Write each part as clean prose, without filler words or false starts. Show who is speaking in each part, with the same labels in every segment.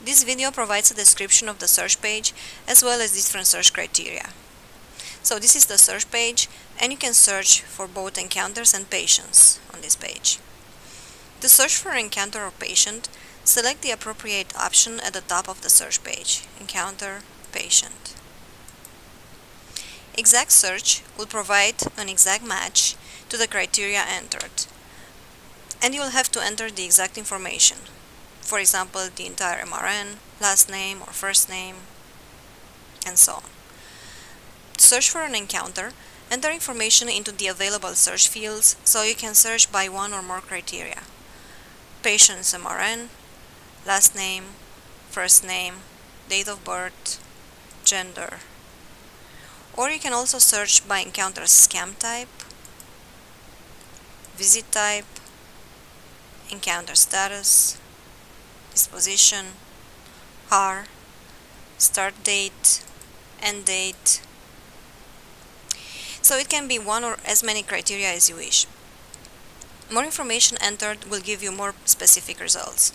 Speaker 1: This video provides a description of the search page as well as different search criteria. So this is the search page, and you can search for both encounters and patients on this page. To search for an encounter or patient, select the appropriate option at the top of the search page, Encounter, Patient. Exact search will provide an exact match to the criteria entered, and you will have to enter the exact information. For example, the entire MRN, last name or first name, and so on. To search for an encounter, enter information into the available search fields so you can search by one or more criteria. Patient's MRN, last name, first name, date of birth, gender. Or you can also search by encounter scam type, visit type, encounter status, disposition, R, start date, end date. So it can be one or as many criteria as you wish. More information entered will give you more specific results.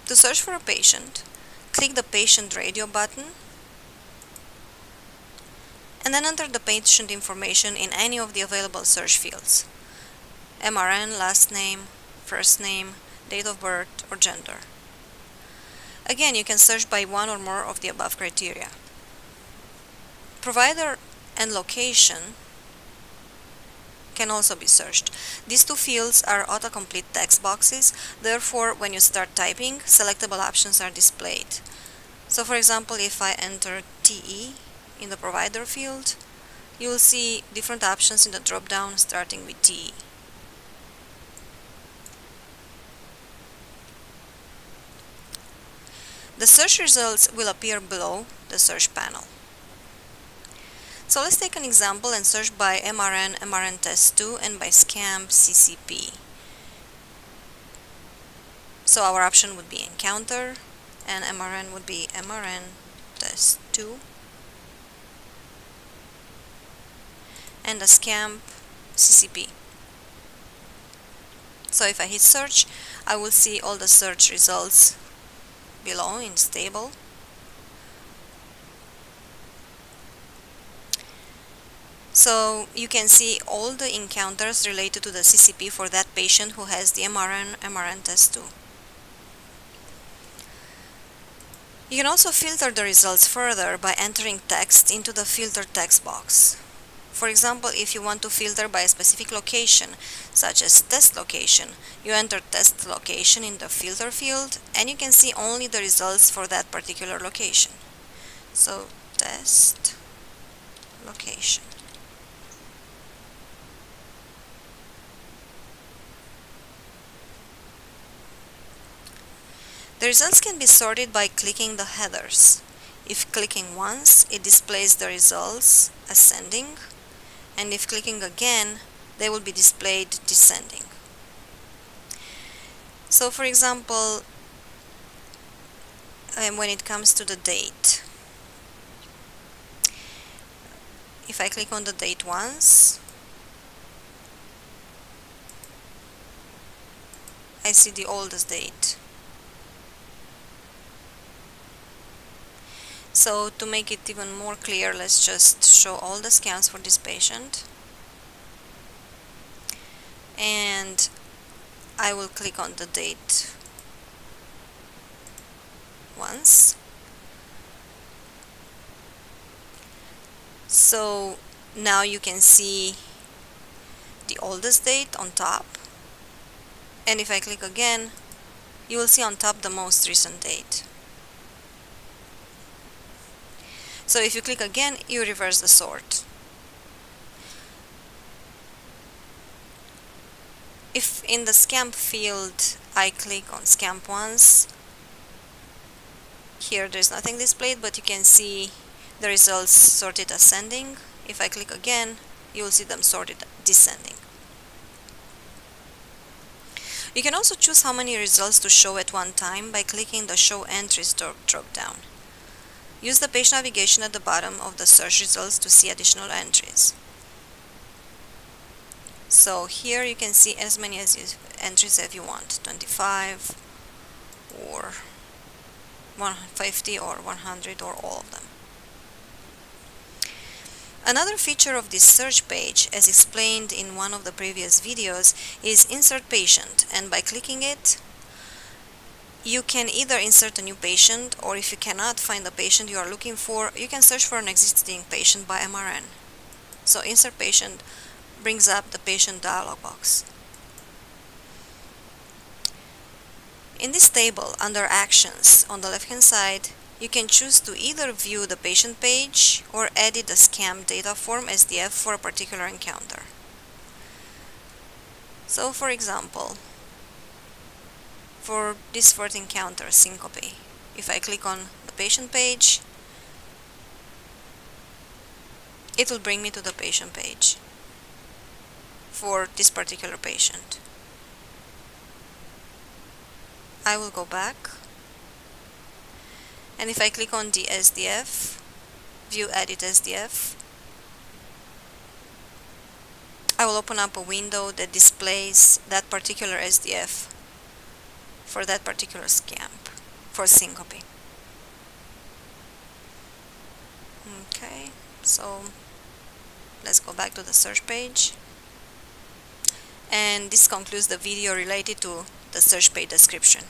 Speaker 1: To search for a patient, click the Patient Radio button and then enter the patient information in any of the available search fields: MRN, last name, first name, date of birth, or gender. Again, you can search by one or more of the above criteria. Provider and location can also be searched. These two fields are autocomplete text boxes, therefore when you start typing, selectable options are displayed. So for example, if I enter TE in the provider field, you will see different options in the drop-down starting with TE. The search results will appear below the search panel. So let's take an example and search by MRN, MRN test 2, and by scam CCP. So our option would be encounter, and MRN would be MRN test 2, and the scam CCP. So if I hit search, I will see all the search results below in this table. So you can see all the encounters related to the CCP for that patient who has the MRN, MRN test 2. You can also filter the results further by entering text into the filter text box. For example, if you want to filter by a specific location, such as test location, you enter test location in the filter field, and you can see only the results for that particular location. So, test location. The results can be sorted by clicking the headers. If clicking once, it displays the results ascending, and if clicking again, they will be displayed descending. So for example, when it comes to the date, if I click on the date once, I see the oldest date. So to make it even more clear, let's just show all the scans for this patient. And I will click on the date once. So now you can see the oldest date on top. And if I click again, you will see on top the most recent date. So if you click again, you reverse the sort. If in the scamp field I click on scamp once, here there's nothing displayed, but you can see the results sorted ascending. If I click again, you will see them sorted descending. You can also choose how many results to show at one time by clicking the Show Entries drop-down. Use the page navigation at the bottom of the search results to see additional entries. So here you can see as many entries as you want, 25 or 150 or 100 or all of them. Another feature of this search page, as explained in one of the previous videos, is Insert Patient, and by clicking it, you can either insert a new patient, or if you cannot find the patient you are looking for, you can search for an existing patient by MRN. So Insert Patient brings up the patient dialog box. In this table, under Actions, on the left-hand side, you can choose to either view the patient page or edit the SCAM data form SDF for a particular encounter. So, for example, for this fourth encounter, syncope, if I click on the patient page, it will bring me to the patient page for this particular patient. I will go back, and if I click on the SDF, View Edit SDF, I will open up a window that displays that particular SDF for that particular SCAM, for syncope. Okay, so let's go back to the search page. And this concludes the video related to the search page description.